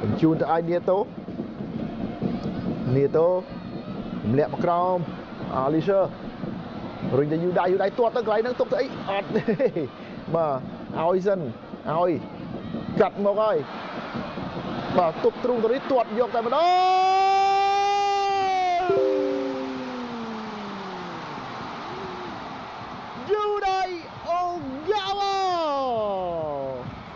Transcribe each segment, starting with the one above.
បញ្ជូនទៅឲ្យនីតូម្លាក់មកក្រោមលីសឺរុញទៅយូដៃទាត់ទៅកន្លែងហ្នឹងទុកទៅអីអត់ទេបាទឲ្យសិនឲ្យកាត់មកហើយបាទទប់ទ្រូងទៅនេះទាត់យកតែម្ដងយូដៃអូយ៉ាវ៉ា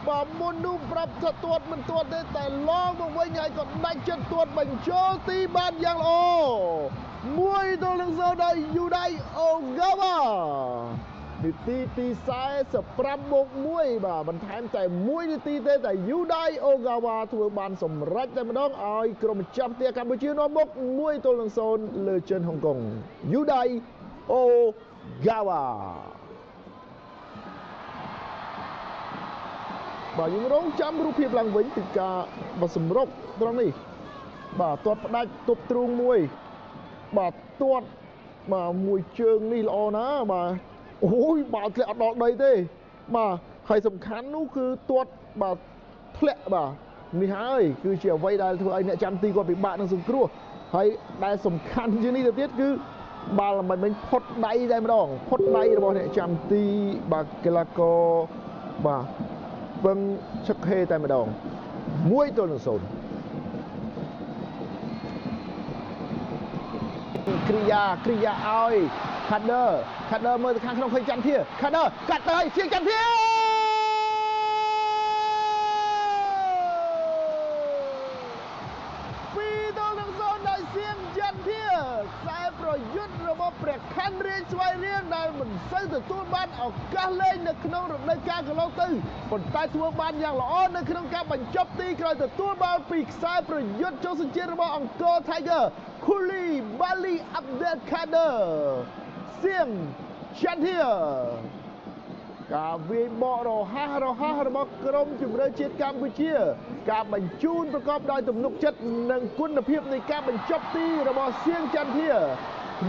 បាទមុននោះប្រាប់ថាទាត់មិនទាត់ទេតែឡងមកវិញហើយក៏ដាច់ចិត្តទាត់បញ្ចូលទីបានយ៉ាងល្អ1-0ដល់យូដៃអូយ៉ាវ៉ានាទីទី45+1បាទបន្ថែមតែ1នាទីទេតែយូដៃអូហ្គាវ៉ាធ្វើបានសម្រេចតែម្ដងឲ្យក្រុមម្ចាស់ផ្ទះកម្ពុជានាំមុខ1-0លើចិនហុងកុងយូដៃអូហ្គាវ៉ាបាទយើងរងចាំរូបភាពឡើងវិញពីការបើសម្រុកត្រង់នេះបាទទាត់ផ្ដាច់ទប់ទ្រូងមួយបាទទាត់បាទមួយជើងនេះល្អណាស់បាទអូយបាទធ្លាក់អត់ដល់ដីទេបាទហើយសំខាន់នោះគឺទាត់បាទធ្លាក់បាទនេះហើយគឺជាអ្វីដែលធ្វើឲ្យអ្នកចាំទីគាត់ពិបាកនឹងសង្គ្រោះហើយដែលសំខាន់ជាងនេះទៅទៀតគឺបាល់មិនផុតដៃតែម្ដងផុតដៃរបស់អ្នកចាំទីបាទកីឡាករបាទបឹងឈឹកហេតែម្ដង1-0គ្រាឲ្យខាត់ដឺមើលទៅខាងក្នុងឃើញចន្ទធាខាត់ដឺកាត់ទៅឲ្យសៀងចន្ទធា2-0ដោយសៀងចន្ទធាខ្សែប្រយុទ្ធរបស់ព្រះខ័នរាជស្វាយរៀងដែលមិនសូវទទួលបានឱកាសលេងនៅក្នុងរដូវកាលកន្លងទៅប៉ុន្តែធ្វើបានយ៉ាងល្អនៅក្នុងការបញ្ចប់ទីក្រោយទទួលបាល់ពីខ្សែប្រយុទ្ធចូលសញ្ជាតិរបស់អង្គរ Tiger Koulibaly Abdelkader សៀងចន្ទធាការវាយបករហ័សរបស់ក្រុមជម្រើសជាតិកម្ពុជាការបញ្ជូនប្រកបដោយទំនុកចិត្តនិងគុណភាពនៃការបញ្ចប់ទីរបស់សៀងចន្ទធា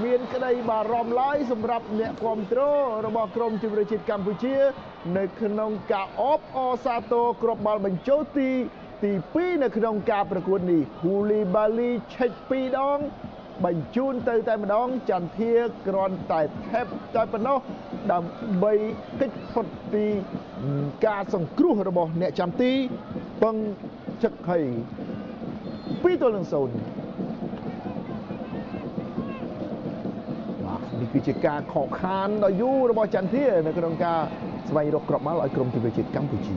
មានក្តីបារម្ភឡើយសម្រាប់អ្នកគាំទ្ររបស់ក្រុមជម្រើសជាតិកម្ពុជានៅក្នុងការអបអរសាទរគ្រាប់បាល់បញ្ចូលទី2នៅក្នុងការប្រកួតនេះ Koulibaly ឆិច2ដងបញ្ជូនទៅតែម្ដងចន្ទធាគ្រាន់តែថេបតែប៉ុណ្ណោះដើម្បីគេចផុតពីការសង្គ្រោះរបស់អ្នកចាំទីបឹងឈឹកហី2-0នេះគឺជាការខកខានដ៏យូររបស់ចន្ទធានៅក្នុងការស្វែងរកគ្រាប់បាល់ឲ្យក្រុមជម្រើសជាតិកម្ពុជា